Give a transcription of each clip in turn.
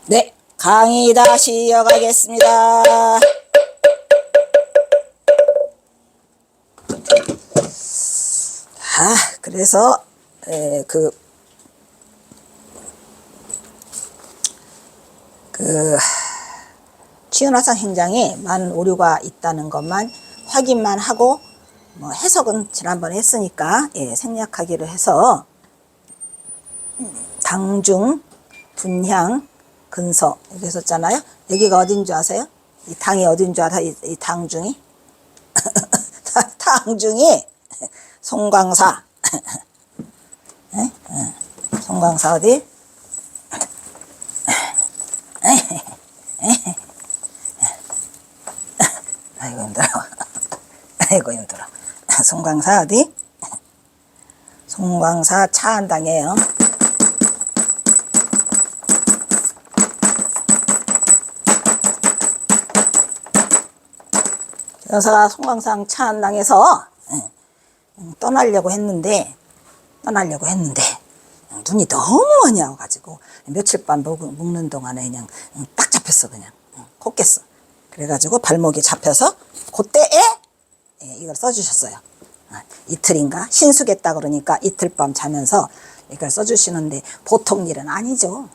네, 강의 다시 이어가겠습니다. 그래서 취은화상 행장에 많은 오류가 있다는 것만 확인만 하고 해석은 지난번에 했으니까 생략하기로 해서 당중, 분향, 근서 이렇게 했었잖아요. 여기가 어딘 줄 아세요? 이 당이 어딘 줄 알아? 이 당중이? 당중이 송광사. 송광사 어디? 아이고 힘들어. 아이고 힘들어. 송광사 어디? 송광사 차안당이에요. 여사가 송광산 차안당에서 떠나려고 했는데 눈이 너무 많이 와가지고 며칠 밤 묵는 동안에 그냥 딱 잡혔어. 그냥 코 깼어. 그래가지고 발목이 잡혀서 그때에 이걸 써주셨어요. 이틀인가 신수겠다 그러니까 이틀 밤 자면서 이걸 써주시는데 보통 일은 아니죠.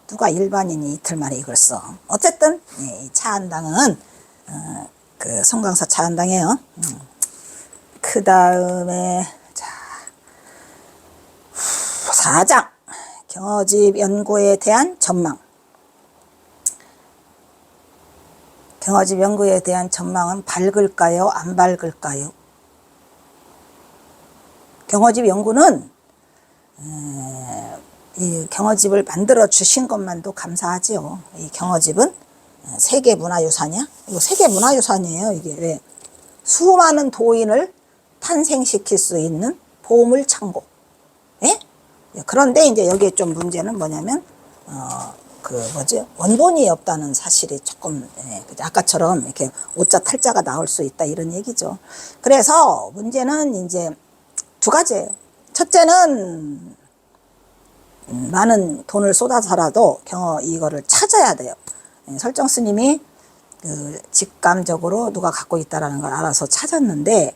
누가 일반인이 이틀 만에 이걸 써. 어쨌든 이 차안당은 그 송광사 차안당이에요. 그 다음에 4장 경어집 연구에 대한 전망. 경어집 연구에 대한 전망은 밝을까요? 안 밝을까요? 경어집 연구는 이 경어집을 만들어 주신 것만도 감사하지요. 이 경어집은 세계문화유산이야? 이거 세계문화유산이에요. 이게 왜? 수많은 도인을 탄생시킬 수 있는 보물창고. 예? 그런데 이제 여기에 좀 문제는 뭐냐면 원본이 없다는 사실이 조금 아까처럼 이렇게 오자 탈자가 나올 수 있다 이런 얘기죠. 그래서 문제는 이제 두 가지예요. 첫째는 많은 돈을 쏟아서라도 이거를 찾아야 돼요. 설정 스님이 직감적으로 누가 갖고 있다라는 걸 알아서 찾았는데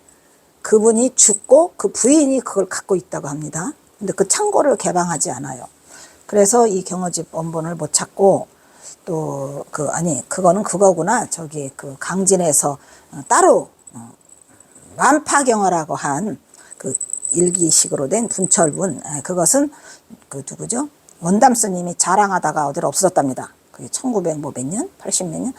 그분이 죽고 그 부인이 그걸 갖고 있다고 합니다. 근데 그 창고를 개방하지 않아요. 그래서 이 경어집 원본을 못 찾고 또 그거는 그거구나. 저기 그 강진에서 따로 만파경어라고 한 그 일기식으로 된 분철분, 그것은 그 누구죠? 원담 스님이 자랑하다가 어디로 없어졌답니다. 그게 1900 몇 년? 80 몇 년?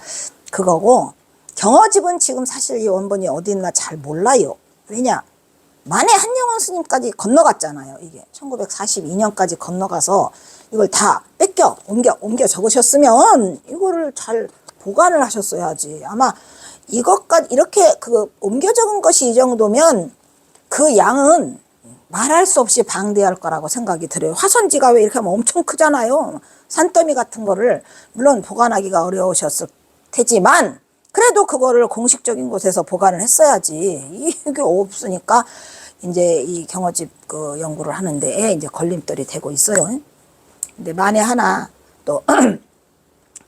그거고 경어집은 지금 사실 이 원본이 어디 있나 잘 몰라요. 왜냐? 만해 한영원 스님까지 건너갔잖아요. 이게 1942년까지 건너가서 이걸 다 옮겨 적으셨으면 이거를 잘 보관을 하셨어야지. 아마 이것까지 이렇게 옮겨 적은 것이 이 정도면 그 양은 말할 수 없이 방대할 거라고 생각이 들어요. 화선지가 왜 이렇게 하면 엄청 크잖아요. 산더미 같은 거를 물론 보관하기가 어려우셨을 테지만 그래도 그거를 공식적인 곳에서 보관을 했어야지. 이게 없으니까 이제 이 경어집 연구를 하는데 이제 걸림돌이 되고 있어요. 근데 만에 하나 또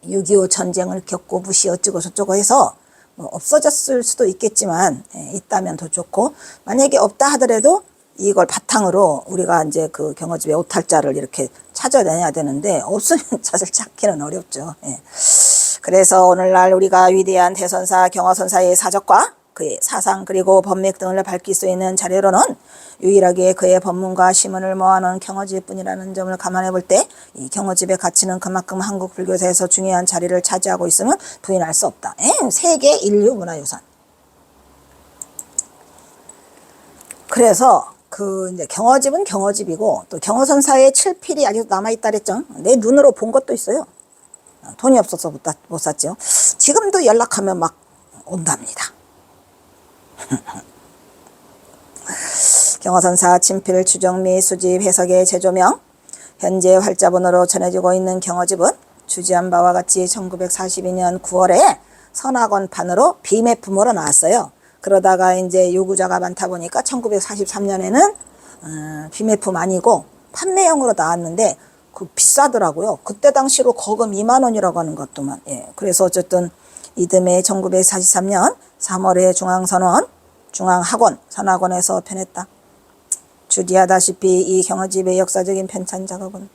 6.25 전쟁을 겪고 무시 어쩌고 저쩌고 해서 없어졌을 수도 있겠지만 있다면 더 좋고 만약에 없다 하더라도 이걸 바탕으로 우리가 이제 그 경어집의 오탈자를 이렇게 찾아내야 되는데 없으면 사실 찾기는 어렵죠. 그래서 오늘날 우리가 위대한 대선사 경어선사의 사적과 그의 사상 그리고 법맥 등을 밝힐 수 있는 자료로는 유일하게 그의 법문과 시문을 모아놓은 경어집뿐이라는 점을 감안해 볼 때 이 경어집의 가치는 그만큼 한국 불교사에서 중요한 자리를 차지하고 있음을 부인할 수 없다. 세계 인류 문화유산. 그래서 이제 경어집은 경어집이고 또 경어선사의 칠필이 아직도 남아있다 그랬죠. 내 눈으로 본 것도 있어요. 돈이 없어서 못 샀죠. 지금도 연락하면 막 온답니다. 경어선사 친필 추정 및 수집 해석의 재조명. 현재 활자본으로 전해지고 있는 경어집은 주지한 바와 같이 1942년 9월에 선학원판으로 비매품으로 나왔어요. 그러다가 이제 요구자가 많다 보니까 1943년에는 비매품 아니고 판매형으로 나왔는데 그 비싸더라고요. 그때 당시로 거금 2만 원이라고 하는 것도만. 예. 그래서 어쨌든 이듬해 1943년 3월에 중앙선원, 중앙학원, 선학원에서 편했다. 주디하다시피 이 경어집의 역사적인 편찬 작업은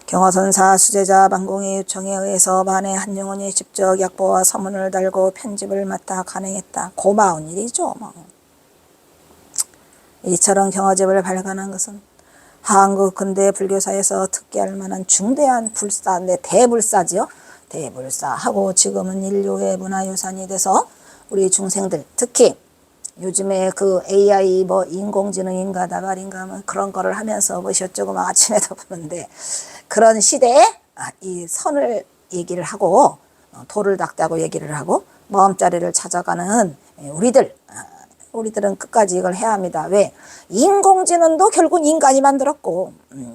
경어선사 수제자 만공의 요청에 의해서 반의 한영원이 직접 약보와 서문을 달고 편집을 맡아 간행했다. 고마운 일이죠. 뭐. 이처럼 경어집을 발간한 것은 한국 근대 불교사에서 특기할 만한 중대한 불사인데 대불사지요. 대불사하고 지금은 인류의 문화유산이 돼서 우리 중생들 특히 요즘에 그 AI 뭐 인공지능인가 나발인가 뭐 그런 거를 하면서 보셨죠? 막 아침에도 보는데 그런 시대에 이 선을 얘기를 하고 도를 닦자고 얘기를 하고 마음자리를 찾아가는 우리들은 끝까지 이걸 해야 합니다. 왜? 인공지능도 결국 인간이 만들었고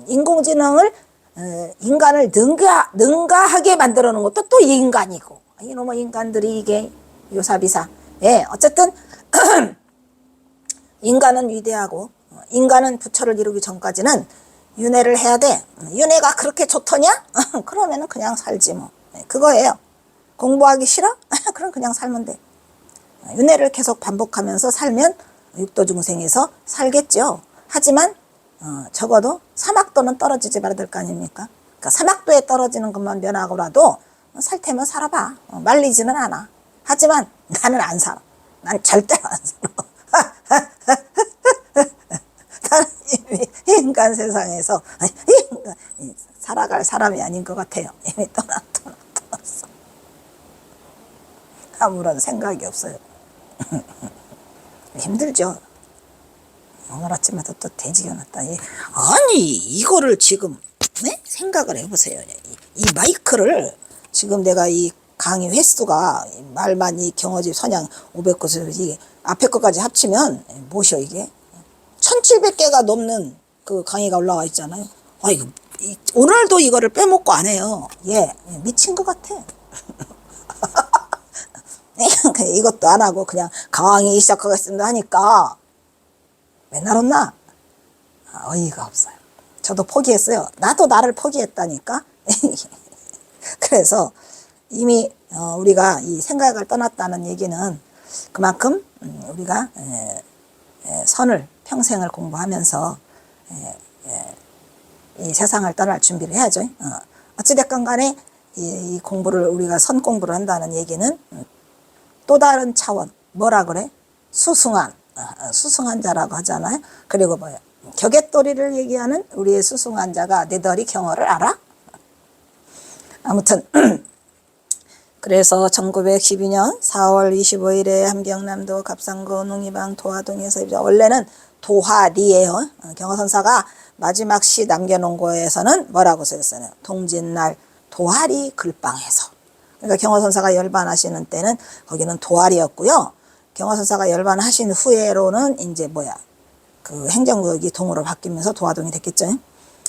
인공지능을 인간을 능가하게 만들어 놓은 것도 또 인간이고 이놈의 인간들이 이게 요사비사. 예, 어쨌든 인간은 위대하고 인간은 부처를 이루기 전까지는 윤회를 해야 돼. 윤회가 그렇게 좋더냐? 그러면은 그냥 살지 뭐. 그거예요. 공부하기 싫어? 그럼 그냥 살면 돼. 윤회를 계속 반복하면서 살면 육도중생에서 살겠죠. 하지만 적어도 사막도는 떨어지지 말아야 될 거 아닙니까? 그러니까 사막도에 떨어지는 것만 면하고라도 살 테면 살아봐. 말리지는 않아. 하지만 나는 안 살아. 난 절대로 안 살아. 나는 이미 인간 세상에서 살아갈 사람이 아닌 것 같아요. 이미 떠났어. 아무런 생각이 없어요. 힘들죠. 오늘 아침에도 또 돼지가 났다. 아니 이거를 지금 네? 생각을 해보세요. 이 마이크를 지금 내가 이 강의 횟수가 말만 이 경어집 선양 500곳을 이게 앞에 것까지 합치면 뭐시여 이게 1700개가 넘는 그 강의가 올라와 있잖아요. 이거 오늘도 이거를 빼먹고 안 해요. 예, 미친 것 같아. 이것도 안 하고 그냥 강의 시작하겠습니다 하니까 맨날 혼나. 어이가 없어요. 저도 포기했어요. 나도 나를 포기했다니까. 그래서 이미 우리가 이 생각을 떠났다는 얘기는 그만큼 우리가 선을 평생을 공부하면서 이 세상을 떠날 준비를 해야죠. 어찌됐건 간에 이 공부를 우리가 선 공부를 한다는 얘기는 또 다른 차원 뭐라 그래? 수승한 자라고 하잖아요. 그리고 뭐야? 격액도리를 얘기하는 우리의 수승한 자가 너희들이 경어를 알아? 아무튼 그래서 1912년 4월 25일에 함경남도 갑상구 농이방 도화동에서 원래는 도화리예요. 경어선사가 마지막 시 남겨놓은 거에서는 뭐라고 써있어요? 동짓날 도화리 글방에서. 그러니까 경어선사가 열반하시는 때는 거기는 도화리였고요. 경어선사가 열반하신 후에로는 이제 그 행정구역이 동으로 바뀌면서 도화동이 됐겠죠.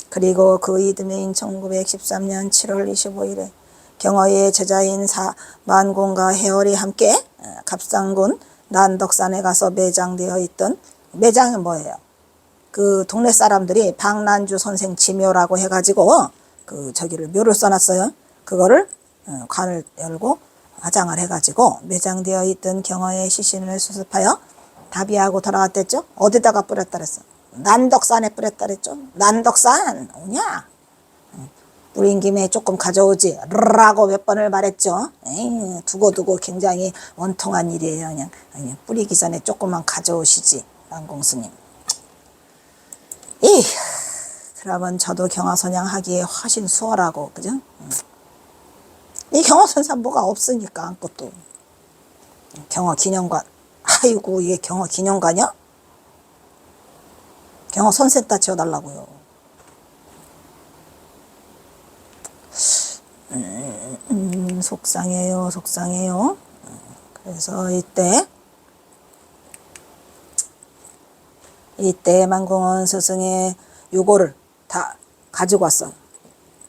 그리고 그 이듬해인 1913년 7월 25일에 경어의 제자인 만공과 해월이 함께 갑상군 난덕산에 가서 매장되어 있던 매장은 뭐예요? 그 동네 사람들이 박난주 선생 지묘라고 해가지고 그 저기를 묘를 써놨어요. 그거를 관을 열고 화장을 해가지고 매장되어 있던 경어의 시신을 수습하여 답이하고 돌아왔댔죠. 어디다가 뿌렸다 그랬어? 난덕산에 뿌렸다 그랬죠. 난덕산 오냐? 뿌린 김에 조금 가져오지 라고 몇 번을 말했죠. 두고두고 굉장히 원통한 일이에요. 그냥 뿌리기 전에 조금만 가져오시지 난공스님. 그러면 저도 경화선양 하기에 훨씬 수월하고 그죠? 이 경화선사 뭐가 없으니까 아무것도. 경화기념관. 아이고 이게 경화기념관이야? 경화선생 따 지어달라고요. 속상해요. 그래서 이때 만공원 스승의 요거를 다 가지고 왔어.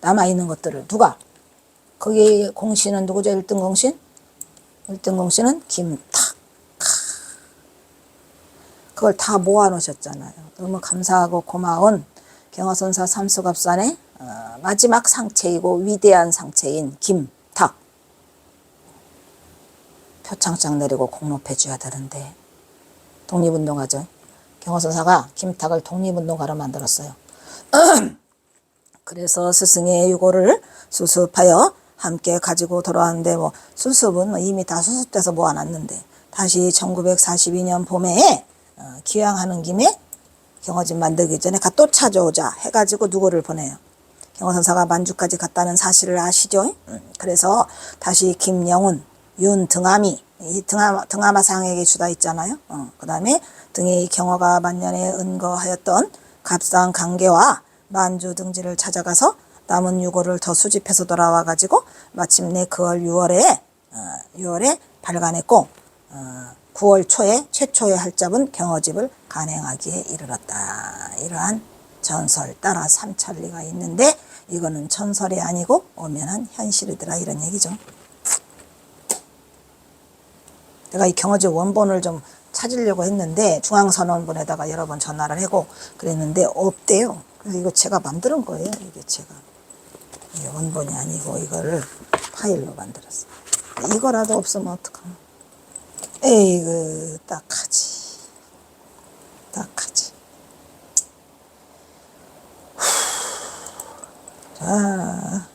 남아있는 것들을. 누가? 거기 공신은 누구죠? 1등 공신? 1등 공신은 김탁. 그걸 다 모아 놓으셨잖아요. 너무 감사하고 고마운 경화선사 삼수갑산의 마지막 상체이고 위대한 상체인 김탁. 표창장 내리고 공로패줘야 되는데 독립운동가죠. 경호선사가 김탁을 독립운동가로 만들었어요. 그래서 스승의 유고를 수습하여 함께 가지고 돌아왔는데 뭐 수습은 이미 다 수습돼서 모아놨는데 다시 1942년 봄에 귀향하는 김에 경호집 만들기 전에 또 찾아오자 해가지고 누구를 보내요. 경호선사가 만주까지 갔다는 사실을 아시죠? 그래서 다시 김영훈, 윤등함이 이 등하마상에게 주다 있잖아요. 그 다음에 등의 경호가 만년에 은거하였던 갑상 강계와 만주 등지를 찾아가서 남은 유고를 더 수집해서 돌아와가지고 마침내 9월 6월에 발간했고 9월 초에 최초의 할잡은 경어집을 간행하기에 이르렀다. 이러한 전설 따라 삼천리가 있는데 이거는 전설이 아니고 엄연한 현실이더라 이런 얘기죠. 내가 이 경어집 원본을 좀 찾으려고 했는데 중앙선원본에다가 여러 번 전화를 하고 그랬는데 없대요. 그래서 이거 제가 만드는 거예요. 이게 원본이 아니고 이거를 파일로 만들었어요. 이거라도 없으면 어떡하나. 에이그 딱하지. 자,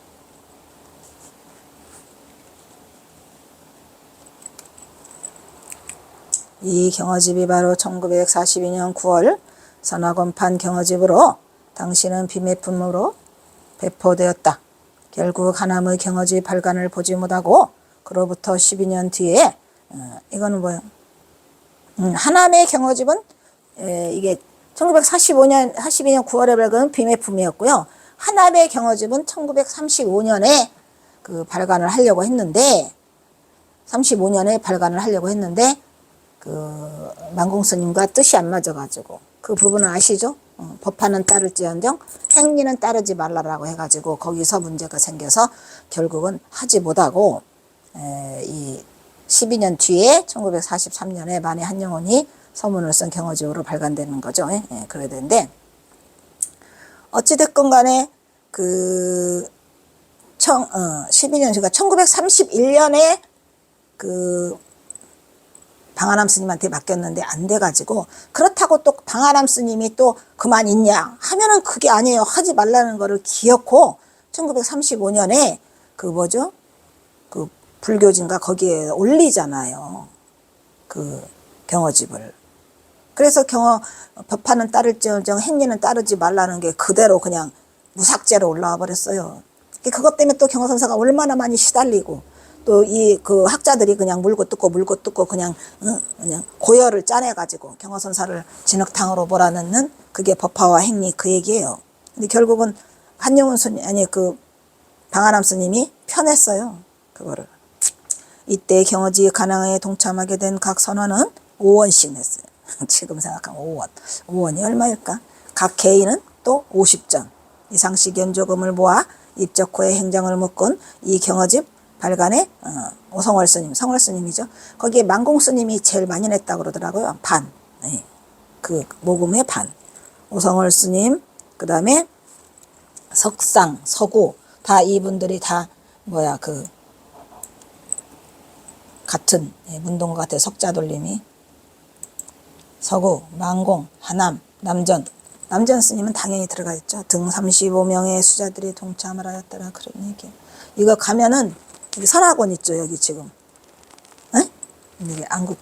이 경어집이 바로 1942년 9월 선화권판 경어집으로 당시는 비매품으로 배포되었다. 결국 하남의 경어집 발간을 보지 못하고 그로부터 12년 뒤에 이거는 뭐예요? 하남의 경어집은 이게 1942년 9월에 발간은 비매품이었고요. 하남의 경어집은 1935년에 그 발간을 하려고 했는데 그 만공스님과 뜻이 안 맞아가지고 그 부분은 아시죠? 법화는 따를지언정 행리는 따르지 말라라고 해가지고 거기서 문제가 생겨서 결국은 하지 못하고 이 12년 뒤에 1943년에 만해 한영원이 서문을 쓴 경어집으로 발간되는 거죠. 그래야 되는데 어찌됐건 간에 그 12년 그러니까 1931년에 그 방아남 스님한테 맡겼는데 안 돼가지고 그렇다고 또 방아남 스님이 또 그만 있냐 하면은 그게 아니에요. 하지 말라는 거를 기어코 1935년에 그 뭐죠? 그 불교진가 거기에 올리잖아요. 그 경어집을. 그래서 법화는 따를지언정 행리는 따르지 말라는 게 그대로 그냥 무삭제로 올라와 버렸어요. 그것 때문에 또 경어선사가 얼마나 많이 시달리고 또 이 그 학자들이 그냥 물고 뜯고 그냥 고열을 짜내가지고 경어선사를 진흙탕으로 몰아넣는 그게 법화와 행리 그 얘기예요. 근데 결국은 한영훈 스님 그 방아남 스님이 편했어요. 그거를. 이때 경어지 간항에 동참하게 된 각 선원은 5원씩 냈어요. 지금 생각하면 5원이 얼마일까? 각 개인은 또 50전 이상씩 연조금을 모아 입적 후에 행정을 묶은 이 경어집 발간에 오성월 스님, 성월 스님이죠. 거기에 만공 스님이 제일 많이 냈다고 그러더라고요. 반. 그 모금의 반. 오성월 스님, 그 다음에 석상, 서구 다 이분들이 다 같은 문동과 같아요. 석자돌림이. 서구, 만공, 하남, 남전 스님은 당연히 들어가 있죠. 등 35명의 수자들이 동참을 하였더라. 그런 얘기. 이거 가면은 여기 선화권 있죠. 여기 지금. 여기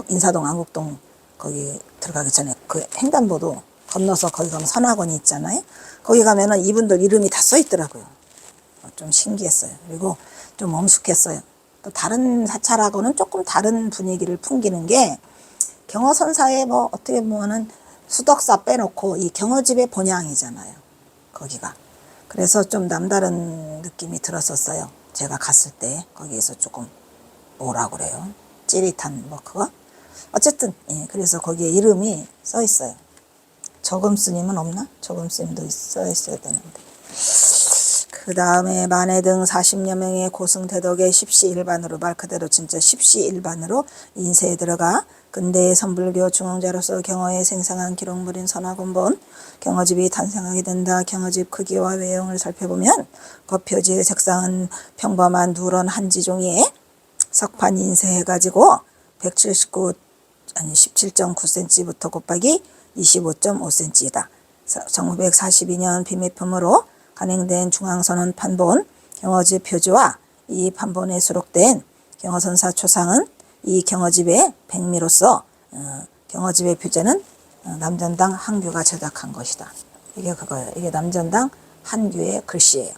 인사동 안국동 거기 들어가기 전에 그 횡단보도 건너서 거기 가면 선화권이 있잖아요. 거기 가면은 이분들 이름이 다 써 있더라고요. 좀 신기했어요. 그리고 좀 엄숙했어요. 또 다른 사찰하고는 조금 다른 분위기를 풍기는 게 경어선사의 뭐 어떻게 보면은 수덕사 빼놓고 이 경어집의 본향이잖아요. 거기가. 그래서 좀 남다른 느낌이 들었었어요. 제가 갔을 때 거기에서 조금 뭐라고 그래요? 찌릿한 뭐 그거? 어쨌든 그래서 거기에 이름이 써 있어요. 저금 스님은 없나? 저금 스님도 써 있어야 되는데. 그 다음에 만해 등 40여 명의 고승대덕의 십시일반으로 말 그대로 진짜 십시일반으로 인쇄에 들어가 근대의 선불교 중흥자로서 경어에 생생한 기록물인 선화곤본 경어집이 탄생하게 된다. 경어집 크기와 외형을 살펴보면 겉표지의 색상은 평범한 누런 한지 종이에 석판 인쇄해가지고 17.9cm부터 곱하기 25.5cm이다. 1942년 비매품으로 간행된 중앙선언 판본 경어집 표지와 이 판본에 수록된 경어선사 초상은 이 경어집의 백미로서 경어집의 표제는 남전당 한규가 제작한 것이다. 이게 그거예요. 이게 남전당 한규의 글씨예요.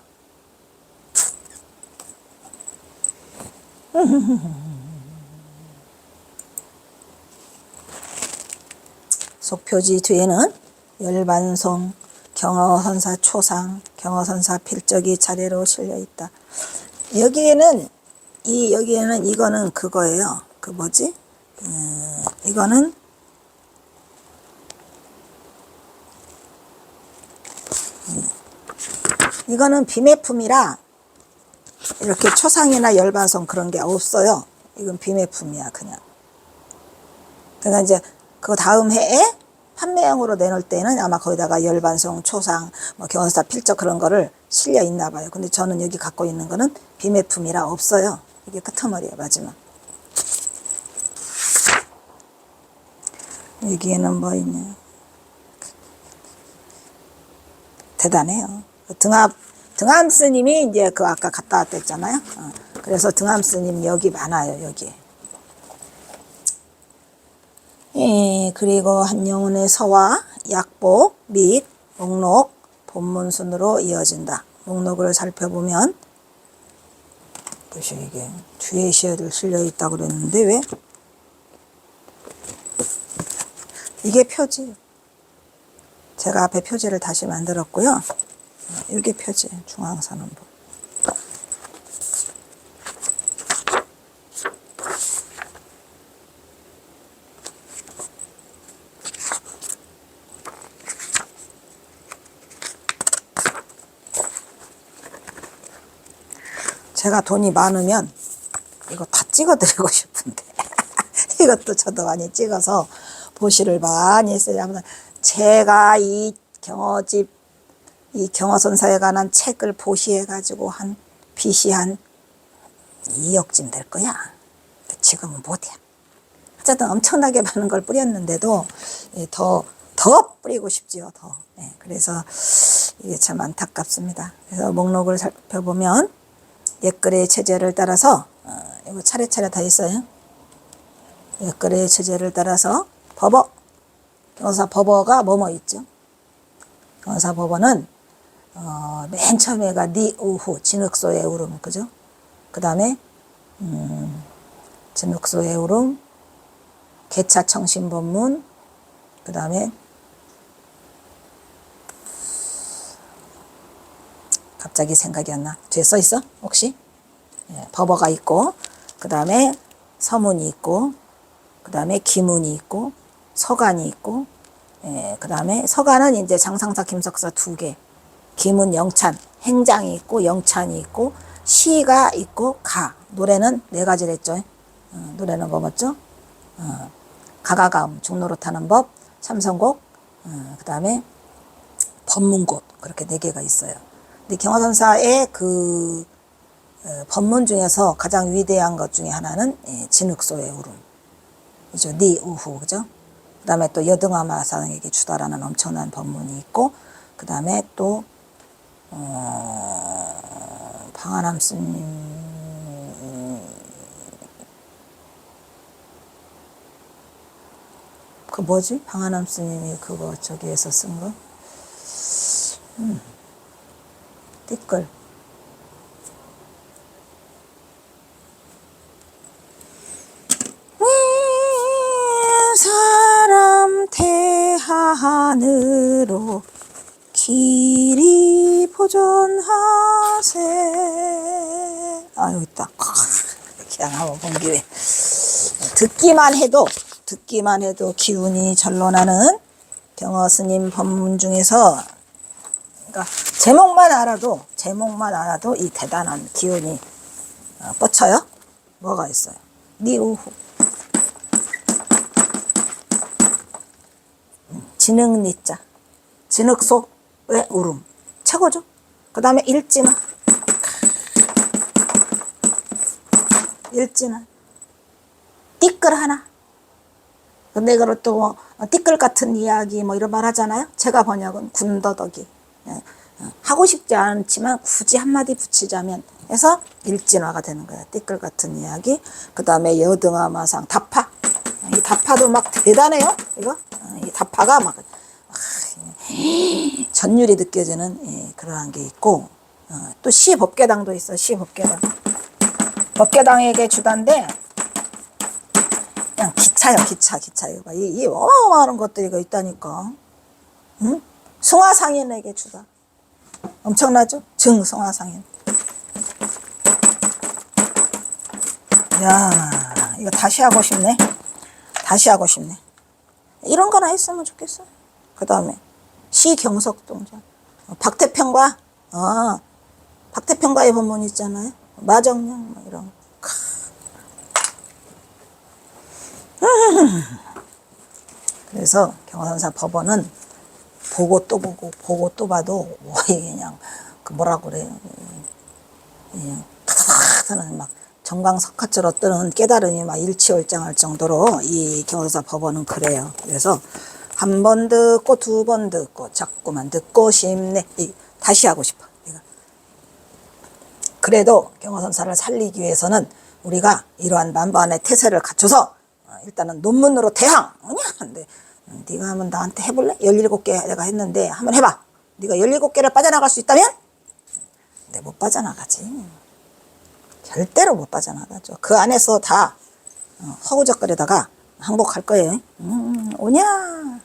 속표지 뒤에는 열반송, 경어선사 초상, 경어선사 필적이 차례로 실려 있다. 여기에는 이거는 그거예요. 그 뭐지? 이거는 비매품이라 이렇게 초상이나 열반송 그런 게 없어요. 이건 비매품이야 그냥. 그러니까 이제 그 다음 해에 판매형으로 내놓을 때는 아마 거기다가 열반송, 초상, 뭐 경원사 필적 그런 거를 실려 있나 봐요. 근데 저는 여기 갖고 있는 거는 비매품이라 없어요. 이게 끝머리예요, 마지막. 여기에는 뭐 있냐. 대단해요. 등암 스님이 이제 그 아까 갔다 왔다 했잖아요. 그래서 등암 스님 여기 많아요, 여기. 예, 그리고 한영운의 서화, 약복, 및 목록, 본문 순으로 이어진다. 목록을 살펴보면 글쎄 이게 뒤에 시에도 실려 있다고 그랬는데 왜? 이게 표지. 제가 앞에 표지를 다시 만들었고요. 이게 표지, 중앙선언본. 제가 돈이 많으면 이거 다 찍어드리고 싶은데 이것도 저도 많이 찍어서 보시를 많이 했어요. 제가 이 경어집, 이 경어선사에 관한 책을 보시해가지고 한 빚이 한 2억쯤 될 거야. 지금은 못해. 어쨌든 엄청나게 많은 걸 뿌렸는데도 더 뿌리고 싶지요. 더. 네, 그래서 이게 참 안타깝습니다. 그래서 목록을 살펴보면 옛글의 체제를 따라서 이거 차례차례 다 있어요. 옛글의 체제를 따라서 법어, 경어사 법어가 뭐뭐 있죠. 경어사 법어는 맨 처음에가 니 우후 진흙소의 울음, 그죠? 그 다음에 진흙소의 울음, 개차청신법문, 그 다음에 갑자기 생각이 안 나. 뒤에 써 있어? 혹시? 예, 법어가 있고, 그 다음에 서문이 있고, 그 다음에 기문이 있고, 서간이 있고, 예, 그 다음에 서간은 이제 장상사, 김석사 2개, 기문, 영찬, 행장이 있고, 영찬이 있고, 시가 있고, 가. 노래는 4가지를 했죠. 노래는 뭐 뭐죠? 가가가음, 중노릇하는 법, 참선곡, 그 다음에 법문곡, 그렇게 4개가 있어요. 근데 경어선사의 그 법문 중에서 가장 위대한 것 중에 하나는 진흙소의 울음, 그죠? 니 우후, 그죠? 그 다음에 또 여등아마상에게 주다라는 엄청난 법문이 있고, 그 다음에 또 방한함 스님 그 뭐지? 방한함 스님이 그거 저기에서 쓴 거? 띠끌. 사람 태하늘로 길이 보존하세. 아, 여기 있다. 그냥 한번 본 기회. 듣기만 해도 기운이 절로 나는 경어 스님 법문 중에서, 그러니까 제목만 알아도 이 대단한 기운이 뻗쳐요. 뭐가 있어요? 니 우후. 진흙니자. 진흙속의 울음. 최고죠. 그 다음에 일진화. 일진화. 띠끌 하나. 근데 이걸 또 띠끌 같은 이야기 뭐 이런 말 하잖아요. 제가 번역은 군더더기. 하고 싶지 않지만 굳이 한마디 붙이자면 해서 일진화가 되는 거야. 띠끌 같은 이야기. 그 다음에 여등아마상. 다파. 이 다파도 막 대단해요. 이거. 이 다파가 막 전율이 느껴지는 그러한 게 있고, 또 시법계당도 있어. 시법계당. 법계당에게 주단데 그냥 기차요. 기차. 이거 이 어마어마한 것들이 이거 있다니까. 응? 승화상인에게 주다. 엄청나죠? 승화상인. 야, 이거 다시 하고 싶네. 이런 거나 했으면 좋겠어. 그 다음에 시경석동전. 박태평과의 본문 있잖아요. 마정령 뭐 이런 거. 그래서 경화선사 법원은 보고 또 봐도 그냥 그 뭐라 그래요. 그냥 타다다다는 막 정광석화처럼 뜨는 깨달음이 막 일치월장할 정도로 이 경화선사 법원은 그래요. 그래서 한 번 듣고 두 번 듣고 자꾸만 듣고 싶네. 다시 하고 싶어. 그래도 경화선사를 살리기 위해서는 우리가 이러한 만반의 태세를 갖춰서 일단은 논문으로 대항. 근데 네가 한번 나한테 해볼래? 17개 내가 했는데 한번 해봐. 네가 17개를 빠져나갈 수 있다면? 근데 못 빠져나가지. 절대로 못 빠져나가죠. 그 안에서 다 허우적거리다가 항복할 거예요. 오냐?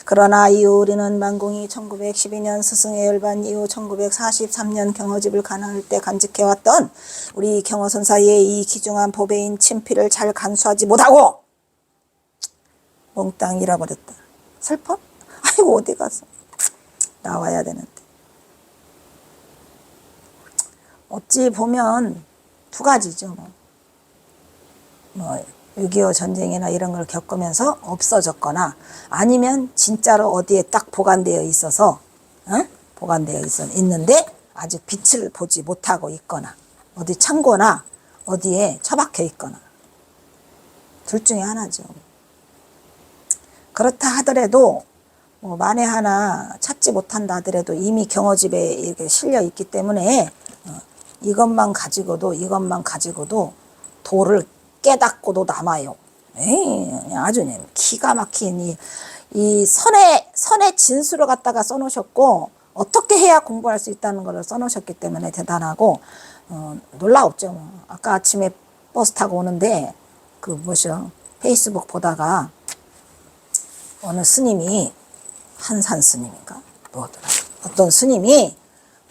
그러나 이후 우리는 만공이 1912년 스승의 열반 이후 1943년 경허집을 간할 때 간직해왔던 우리 경허선사의 이 귀중한 법외인 친필을 잘 간수하지 못하고 몽땅 잃어버렸다. 슬퍼? 아이고 어디 갔어? 나와야 되는데. 어찌 보면 두 가지죠. 6.25 전쟁이나 이런 걸 겪으면서 없어졌거나 아니면 진짜로 어디에 딱 보관되어 있어서 있는데 아직 빛을 보지 못하고 있거나 어디 창고나 어디에 처박혀 있거나 둘 중에 하나죠. 그렇다 하더라도 만에 하나 찾지 못한다 하더라도 이미 경허집에 이렇게 실려 있기 때문에 이것만 가지고도 도를 깨닫고도 남아요. 아주 기가 막힌 이 선의 진수를 갖다가 써놓으셨고 어떻게 해야 공부할 수 있다는 것을 써놓으셨기 때문에 대단하고 놀라웠죠. 아까 아침에 버스 타고 오는데 페이스북 보다가 어느 스님이 한산 스님인가 뭐더라 어떤 스님이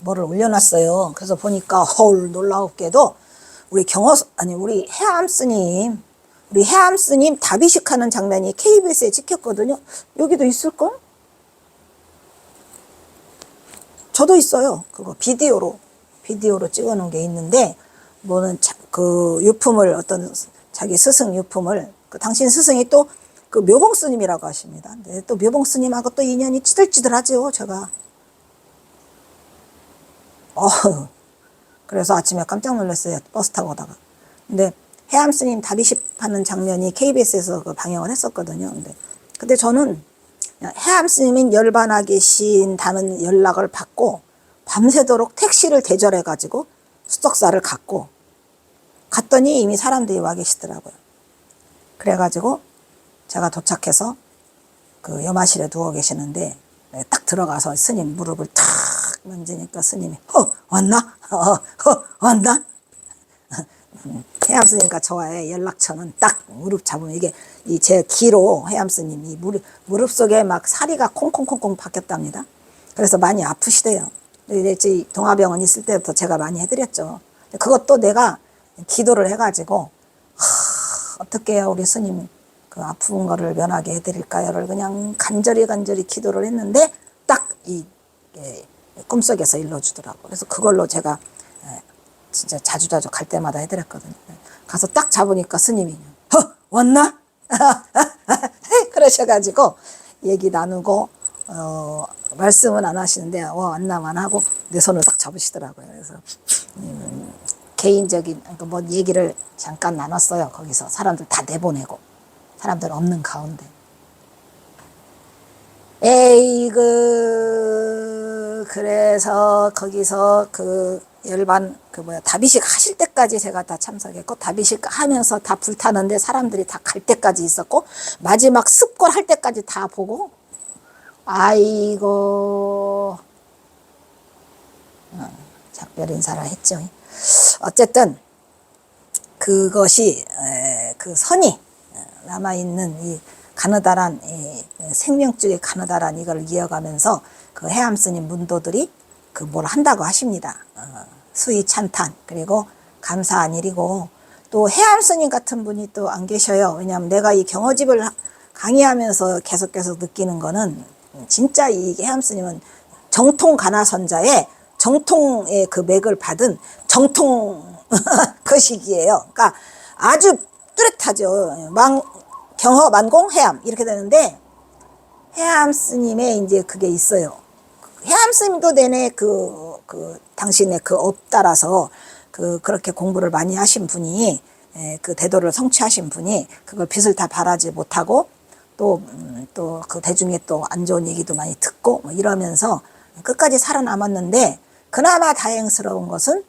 뭐를 올려놨어요. 그래서 보니까 헐 놀라웠게도 우리 해암 스님 다비식하는 장면이 KBS에 찍혔거든요. 여기도 있을걸? 저도 있어요. 그거 비디오로 찍어놓은 게 있는데 그 유품을 어떤 자기 스승 유품을 당신 스승이 또 그 묘봉 스님이라고 하십니다. 근데 또 묘봉 스님하고 또 인연이 찌들찌들하죠. 제가. 그래서 아침에 깜짝 놀랐어요. 버스 타고 오다가. 근데 해암 스님 다비식하는 장면이 KBS에서 방영을 했었거든요. 근데 저는 해암 스님이 열반하 계신다는 연락을 받고 밤새도록 택시를 대절해가지고 수덕사를 갔더니 이미 사람들이 와 계시더라고요. 그래가지고 제가 도착해서 그 염화실에 누워 계시는데 딱 들어가서 스님 무릎을 탁 만지니까 스님이 왔나? 왔나? 해암 스님과 저와의 연락처는 딱 무릎 잡으면 이게 제 귀로 해암 스님이 무릎 속에 막 사리가 콩콩콩콩 박혔답니다. 그래서 많이 아프시대요. 이제 동화병원 있을 때부터 제가 많이 해드렸죠. 그것도 내가 기도를 해가지고 어떻게 해야 우리 스님 그 아픈 거를 면하게 해드릴까요를 그냥 간절히 기도를 했는데 딱 꿈속에서 일러주더라고. 그래서 그걸로 제가 진짜 자주 갈 때마다 해드렸거든요. 가서 딱 잡으니까 스님이 왔나? 그러셔가지고 얘기 나누고 말씀은 안 하시는데 안나만 하고 내 손을 딱 잡으시더라고요. 그래서 개인적인 뭐 얘기를 잠깐 나눴어요. 거기서 사람들 다 내보내고 사람들 없는 가운데. 그래서 거기서 다비식 하실 때까지 제가 다 참석했고, 다비식 하면서 다 불타는데 사람들이 다 갈 때까지 있었고, 마지막 습골 할 때까지 다 보고, 아이고, 작별 인사를 했죠. 어쨌든, 그것이, 그 선이 남아있는 이 가느다란, 생명줄의 가느다란 이걸 이어가면서 그 해암스님 문도들이 뭘 한다고 하십니다. 수의 찬탄, 그리고 감사한 일이고, 또 해암스님 같은 분이 또 안 계셔요. 왜냐하면 내가 이 경어집을 강의하면서 계속 느끼는 거는, 진짜 이 해암스님은 정통 가나선자의 정통의 그 맥을 받은 정통 거식이에요. 그러니까 아주 뚜렷하죠. 경허, 만공, 해암 이렇게 되는데, 해암 스님의 이제 그게 있어요. 해암 스님도 내내 당신의 그 업 따라서 그렇게 공부를 많이 하신 분이, 그 대도를 성취하신 분이 그걸 빚을 다 발하지 못하고 또 그 대중에 또 안 좋은 얘기도 많이 듣고 뭐 이러면서 끝까지 살아남았는데, 그나마 다행스러운 것은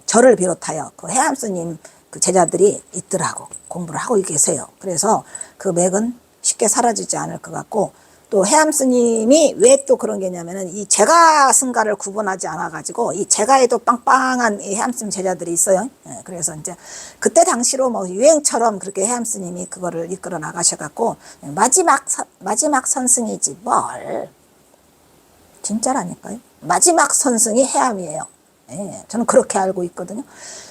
저를 비롯하여 그 해암 스님 그 제자들이 있더라고. 공부를 하고 계세요. 그래서 그 맥은 쉽게 사라지지 않을 것 같고, 또 해암 스님이 왜 또 그런 게냐면은 이 제가 승가를 구분하지 않아 가지고 이 제가에도 빵빵한 이 해암 스님 제자들이 있어요. 그래서 이제 그때 당시로 뭐 유행처럼 그렇게 해암 스님이 그거를 이끌어 나가셔 갖고 마지막 선승이지 뭘. 진짜라니까요. 마지막 선승이 해암이에요. 저는 그렇게 알고 있거든요.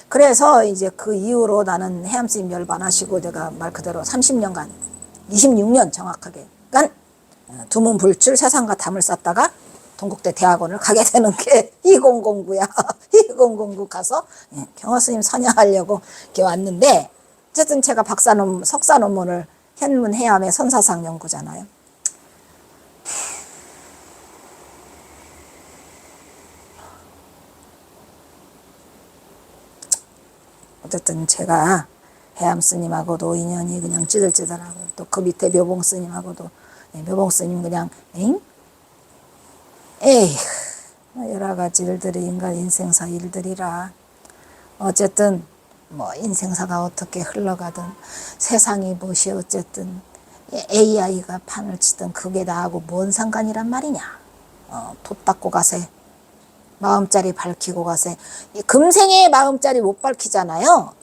그래서 이제 그 이후로 나는 해암 스님 열반하시고, 내가 말 그대로 30년간, 26년 정확하게, 그러니까 두문불출 세상과 담을 쌓다가 동국대 대학원을 가게 되는 게 2009야. 2009 가서 경허 스님 선양하려고 이렇게 왔는데, 어쨌든 제가 석사 논문을 현문 해암의 선사상 연구잖아요. 어쨌든 제가 해암 스님하고도 인연이 그냥 찌들찌들하고, 또 그 밑에 묘봉 스님하고도, 묘봉 스님 그냥 에이 여러 가지 일들이 인간 인생사 일들이라. 어쨌든 뭐 인생사가 어떻게 흘러가든 세상이 무엇이 어쨌든 AI가 판을 치든 그게 나하고 뭔 상관이란 말이냐. 돛 닦고 가세. 마음자리 밝히고 가세. 금생에 마음자리 못 밝히잖아요.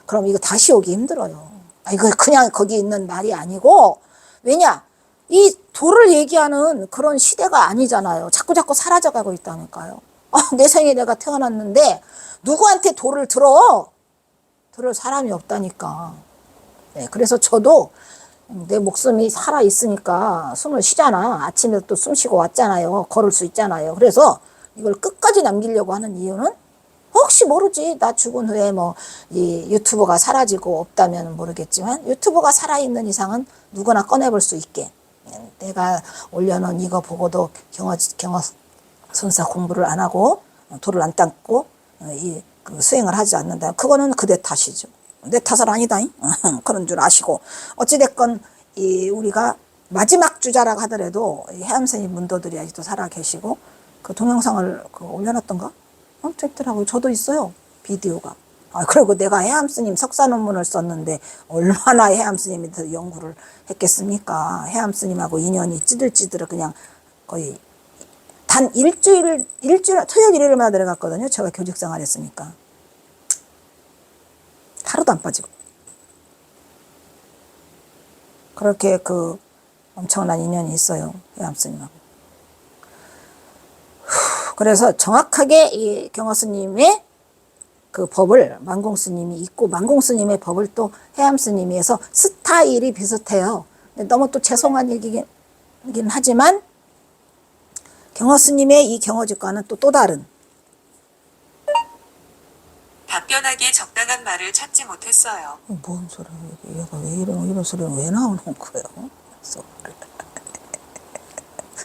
그럼 이거 다시 오기 힘들어요. 이거 그냥 거기 있는 말이 아니고, 왜냐? 이 도를 얘기하는 그런 시대가 아니잖아요. 자꾸 사라져가고 있다니까요. 내 생에 내가 태어났는데 누구한테 도를 들을 사람이 없다니까. 그래서 저도 내 목숨이 살아있으니까 숨을 쉬잖아. 아침에 또 숨 쉬고 왔잖아요. 걸을 수 있잖아요. 그래서 이걸 끝까지 남기려고 하는 이유는, 혹시 모르지. 나 죽은 후에 이 유튜브가 사라지고 없다면 모르겠지만, 유튜브가 살아있는 이상은 누구나 꺼내볼 수 있게. 내가 올려놓은 이거 보고도 경허 선사 공부를 안 하고, 도를 안 닦고, 수행을 하지 않는다. 그거는 그대 탓이죠. 내 탓은 아니다잉. 그런 줄 아시고. 어찌됐건, 우리가 마지막 주자라고 하더라도, 해암스님 문도들이 아직도 살아 계시고, 그 동영상을 올려놨던가? 됐더라고요. 저도 있어요. 비디오가. 그리고 내가 해암스님 석사 논문을 썼는데 얼마나 해암스님에 대해서 연구를 했겠습니까? 해암스님하고 인연이 찌들찌들 그냥 거의 단 일주일, 토요일 일요일마다 내려갔거든요. 제가 교직생활 했으니까. 하루도 안 빠지고. 그렇게 엄청난 인연이 있어요. 해암스님하고. 그래서 정확하게 이 경허 스님의 그 법을 만공 스님이 있고, 만공 스님의 법을 또 해암 스님이 해서 스타일이 비슷해요. 너무 또 죄송한 얘기긴 하지만, 경허 스님의 이 경허직과는 또 다른. 답변하기에 적당한 말을 찾지 못했어요. 뭔 소리야, 얘가 왜 이런 소리는 왜 나오는 거예요?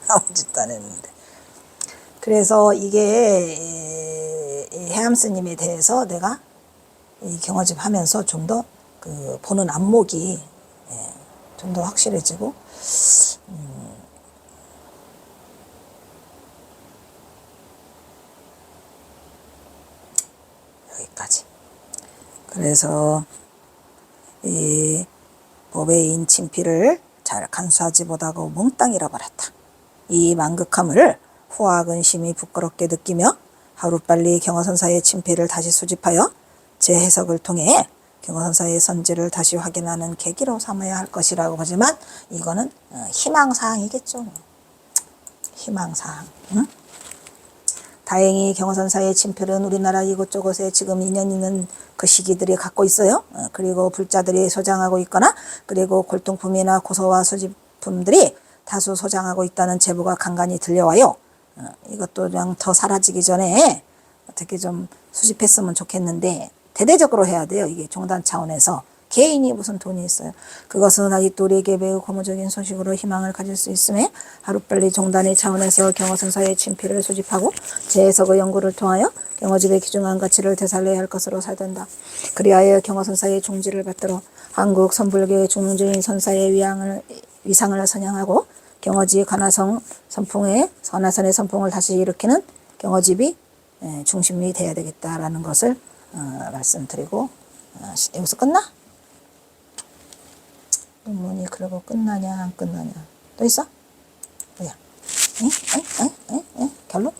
아무 짓도 안 했는데. 그래서 이게 해암 스님에 대해서 내가 이 경어집 하면서 좀 더 그 보는 안목이 좀 더 확실해지고 여기까지. 그래서 이 법의 친필을 잘 간수하지 못하고 몽땅 잃어버렸다. 이 만극함을 후학은 심히 부끄럽게 느끼며 하루빨리 경허선사의 친필을 다시 수집하여 재해석을 통해 경허선사의 선지를 다시 확인하는 계기로 삼아야 할 것이라고 하지만 이거는 희망사항이겠죠. 희망사항. 응? 다행히 경허선사의 친필은 우리나라 이곳저곳에 지금 인연 있는 그 시기들이 갖고 있어요. 그리고 불자들이 소장하고 있거나 그리고 골동품이나 고서와 수집품들이 다수 소장하고 있다는 제보가 간간히 들려와요. 이것도 그냥 더 사라지기 전에 어떻게 좀 수집했으면 좋겠는데 대대적으로 해야 돼요. 이게 종단 차원에서. 개인이 무슨 돈이 있어요. 그것은 아직도 우리에게 매우 고무적인 소식으로 희망을 가질 수 있음에 하루빨리 종단의 차원에서 경허선사의 친필을 수집하고 재해석의 연구를 통하여 경허집의 귀중한 가치를 되살려야 할 것으로 살된다. 그리하여 경허선사의 종지를 받들어 한국 선불교의 중흥적인 선사의 위상을 선양하고 경허지 관화성 선풍의 관화선의 선풍을 다시 일으키는 경허집이 중심이 돼야 되겠다라는 것을 말씀드리고 여기서 끝나? 논문이 그러고 끝나냐 안 끝나냐 또 있어? 뭐야? 결론?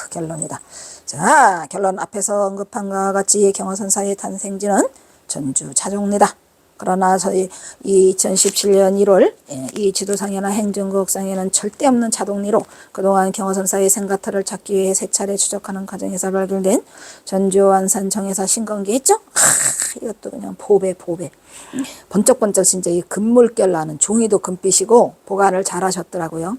결론이다. 자, 결론 앞에서 언급한 것과 같이 경허선사의 탄생지는 전주 차종리다. 그러나 저희 2017년 1월 이 지도상이나 행정국상에는 절대 없는 차동리로 그동안 경허선사의 생가터를 찾기 위해 세 차례 추적하는 과정에서 발견된 전주 완산 정회사 신건기 했죠? 이것도 그냥 보배. 번쩍번쩍 진짜 이 금물결 나는 종이도 금빛이고 보관을 잘 하셨더라고요.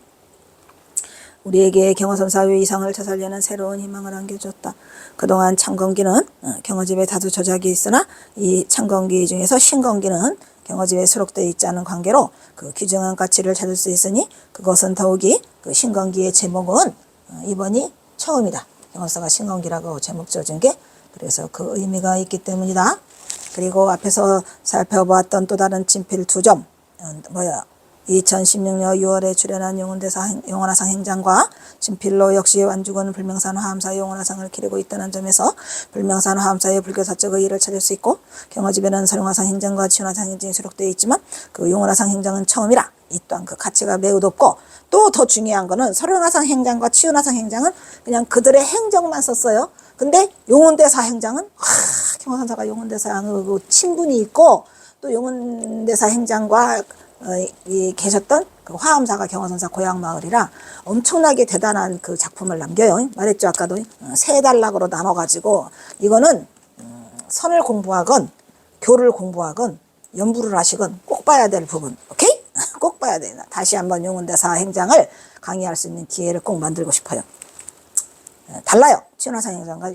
우리에게 경허선사의 이상을 되살리는 새로운 희망을 안겨줬다. 그동안 창건기는 경허집에 다수 저작이 있으나 이 창건기 중에서 신건기는 경허집에 수록되어 있지 않은 관계로 그 귀중한 가치를 찾을 수 있으니 그것은 더욱이 그 신건기의 제목은 이번이 처음이다. 경허사가 신건기라고 제목 지어준 게 그래서 그 의미가 있기 때문이다. 그리고 앞에서 살펴보았던 또 다른 친필 2점 2016년 6월에 출연한 용원화상 행장과 친필로 역시 완주군 불명산 화암사의 용원화상을 기리고 있다는 점에서 불명산 화암사의 불교사적 의의를 찾을 수 있고 경허집에는 설용화상 행장과 치운화상 행장이 수록되어 있지만 그 용원화상 행장은 처음이라 이 또한 그 가치가 매우 높고 또 더 중요한 거는 설용화상 행장과 치운화상 행장은 그냥 그들의 행정만 썼어요. 근데 용원대사 행장은 경허선사가 용원대사하고 그 친분이 있고 또 용원대사 행장과 계셨던 그 화엄사가 경허선사 고향 마을이라 엄청나게 대단한 그 작품을 남겨요. 말했죠 아까도 3단락으로 나눠가지고 이거는 선을 공부하건 교를 공부하건 연구를 하시건 꼭 봐야 될 부분. 오케이? 꼭 봐야 돼. 다시 한번 용원대사 행장을 강의할 수 있는 기회를 꼭 만들고 싶어요. 달라요. 치운화상 행장과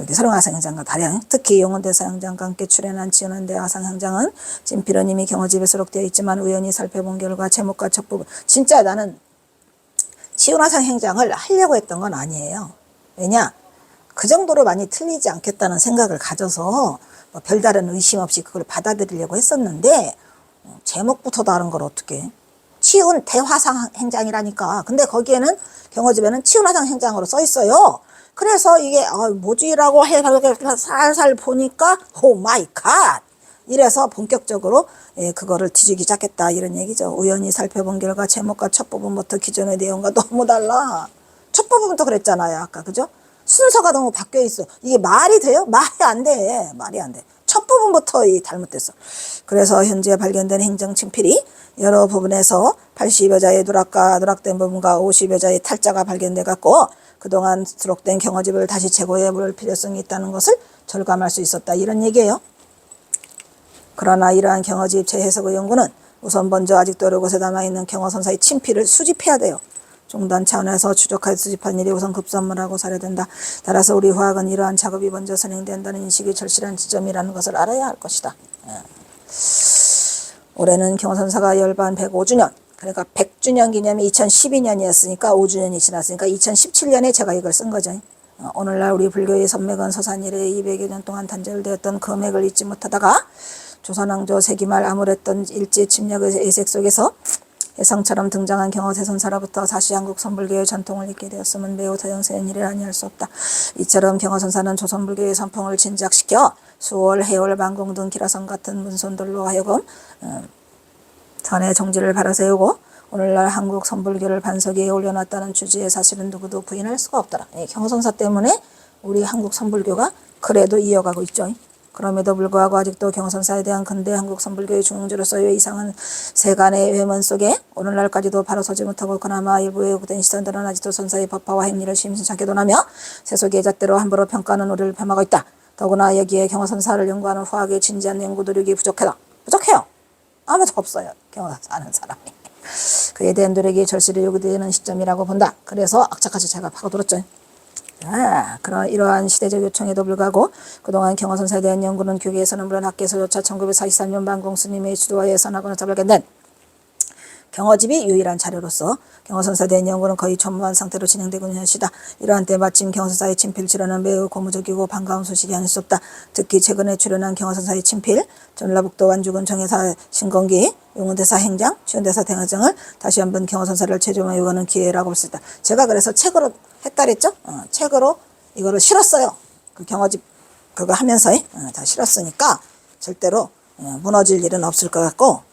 설용화상 행장과 달라요. 특히 용원대사 행장과 함께 출연한 치운화상 행장은 진필어님이 경허집에 수록되어 있지만 우연히 살펴본 결과 제목과 첫 부분 진짜 나는 치운화상 행장을 하려고 했던 건 아니에요. 왜냐? 그 정도로 많이 틀리지 않겠다는 생각을 가져서 뭐 별다른 의심 없이 그걸 받아들이려고 했었는데 제목부터 다른 걸 어떻게 치운 대화상 행장이라니까. 근데 거기에는 경허집에는 치운화상 행장으로 써 있어요. 그래서 이게 뭐지라고 해 살살 보니까 오 마이 갓 이래서 본격적으로 그거를 뒤지기 시작했다 이런 얘기죠. 우연히 살펴본 결과 제목과 첫 부분부터 기존의 내용과 너무 달라. 첫 부분부터 그랬잖아요 아까. 그죠? 순서가 너무 바뀌어 있어. 이게 말이 돼요? 말이 안 돼. 말이 안 돼. 첫 부분부터 잘못됐어. 그래서 현재 발견된 행정친필이 여러 부분에서 80여 자의 누락된 부분과 50여 자의 탈자가 발견돼 갖고 그동안 수록된 경허집을 다시 재고해 볼 필요성이 있다는 것을 절감할 수 있었다 이런 얘기예요. 그러나 이러한 경허집 재해석의 연구는 우선 먼저 아직도 여러 곳에 남아있는 경허선사의 친필을 수집해야 돼요. 종단 차원에서 추적하여 수집한 일이 우선 급선무라고 사료된다. 따라서 우리 화학은 이러한 작업이 먼저 선행된다는 인식이 절실한 지점이라는 것을 알아야 할 것이다. 올해는 경허선사가 열반 105주년 그러니까 100주년 기념이 2012년이었으니까 5주년이 지났으니까 2017년에 제가 이걸 쓴 거죠. 오늘날 우리 불교의 선맥은 서산 이래 200여 년 동안 단절되었던 금액을 잊지 못하다가 조선왕조 세기말 암울했던 일제 침략의 애색 속에서 해성처럼 등장한 경허세선사로부터 다시 한국 선불교의 전통을 잊게 되었음은 매우 다정스러운 일이라 아니할 수 없다. 이처럼 경허선사는 조선불교의 선풍을 진작시켜 수월, 해월, 만공 등 기라성 같은 문손들로 하여금 선의 정지를 바로세우고 오늘날 한국 선불교를 반석 위에 올려놨다는 주제에 사실은 누구도 부인할 수가 없더라. 경허선사 때문에 우리 한국 선불교가 그래도 이어가고 있죠. 그럼에도 불구하고 아직도 경선사에 대한 근대 한국 선불교의 중흥주로서의 이상한 세간의 외면 속에 오늘날까지도 바로 서지 못하고 그나마 일부 왜곡된 시선들은 아직도 선사의 법화와 행위를 심심찮게 논하며 세속의 잣대로 함부로 평가하는 우리를 폄하하고 있다. 더구나 여기에 경선사를 연구하는 후학의 진지한 연구 노력이 부족해요. 아무도 없어요. 경선사 하는 사람이. 그에 대한 노력이 절실히 요구되는 시점이라고 본다. 그래서 악착같이 제가 파고들었죠. 그런 이러한 시대적 요청에도 불구하고 그동안 경허선사에 대한 연구는 교계에서는 물론 학계에서조차 1943년 만공 스님의 주도와 예선하고는 잡을겠는 경허집이 유일한 자료로서 경허선사에 대한 연구는 거의 전무한 상태로 진행되고 있는 것이다. 이러한 때 마침 경허선사의 친필 출연은 매우 고무적이고 반가운 소식이 아닐 수 없다. 특히 최근에 출연한 경허선사의 친필 전라북도 완주군 정해사 신건기 용운대사 행장, 치운대사 대행장을 다시 한번 경허선사를 최종화 요구하는 기회라고 볼 수 있다. 제가 그래서 책으로 했다 그랬죠? 책으로 이거를 실었어요. 그 경허집 그거 하면서 다 실었으니까 절대로 무너질 일은 없을 것 같고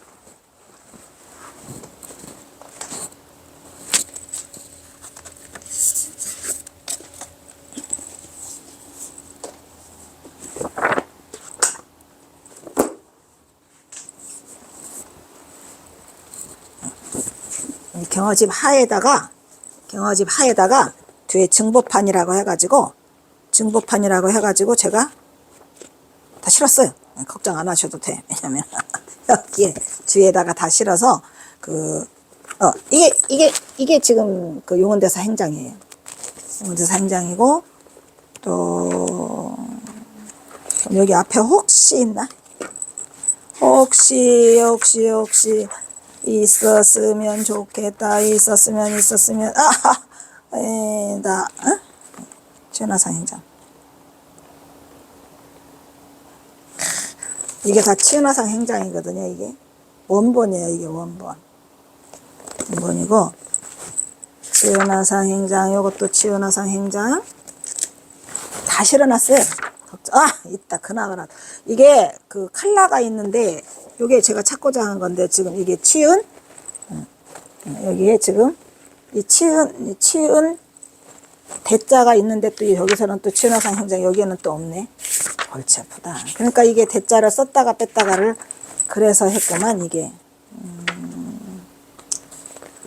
경허집 하에다가 뒤에 증보판이라고 해가지고 제가 다 실었어요. 걱정 안 하셔도 돼. 왜냐면 여기에 뒤에다가 다 실어서 이게 지금 그 용운대사 행장이에요. 용운대사 행장이고 또 여기 앞에 혹시 있나? 혹시 있었으면 좋겠다. 있었으면 치은화상 행장. 이게 다 치은화상 행장이거든요. 이게 원본이에요. 이게 원본이고 치은화상 행장, 요것도 치은화상 행장 다 실어놨어요. 있다. 그나마 이게 그 칼라가 있는데 요게 제가 찾고자 한 건데 지금 이게 치은 여기에 지금 이 치은 대자가 있는데 또 여기서는 또 치은화상 행장 여기에는 또 없네. 골치 아프다. 그러니까 이게 대자를 썼다가 뺐다가를 그래서 했구만 이게.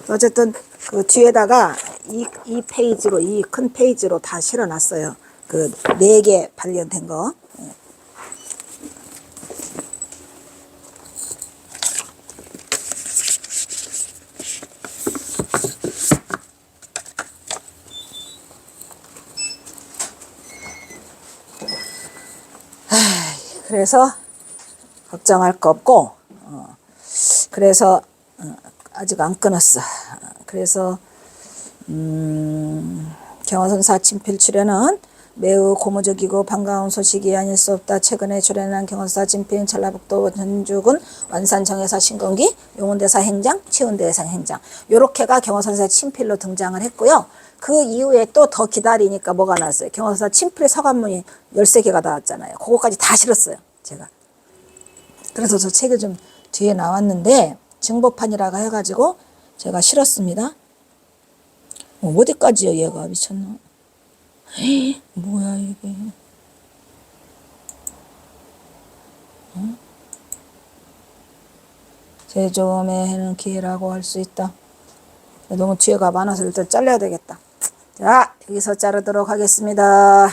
어쨌든 그 뒤에다가 이 페이지로 이 큰 페이지로 다 실어놨어요. 그 4개 발견된 거. 그래서 걱정할 거 없고 그래서 아직 안 끊었어. 그래서 경허선사 친필 출연은 매우 고무적이고 반가운 소식이 아닐 수 없다. 최근에 출연한 경허선사 친필 전라북도 전주군 완산 정해사 신건기 용운대사 행장, 치운대사 행장 요렇게가 경허선사 친필로 등장을 했고요. 그 이후에 또 더 기다리니까 뭐가 나왔어요. 경허선사 친필 서간문이 13개가 나왔잖아요. 그거까지 다 실었어요. 제가. 그래서 저 책이 좀 뒤에 나왔는데 증보판이라고 해가지고 제가 실었습니다. 어디까지요 얘가 미쳤나. 뭐야 이게. 제좀에 해는 기회라고 할 수 있다. 너무 뒤에가 많아서 일단 잘라야 되겠다. 자, 여기서 자르도록 하겠습니다.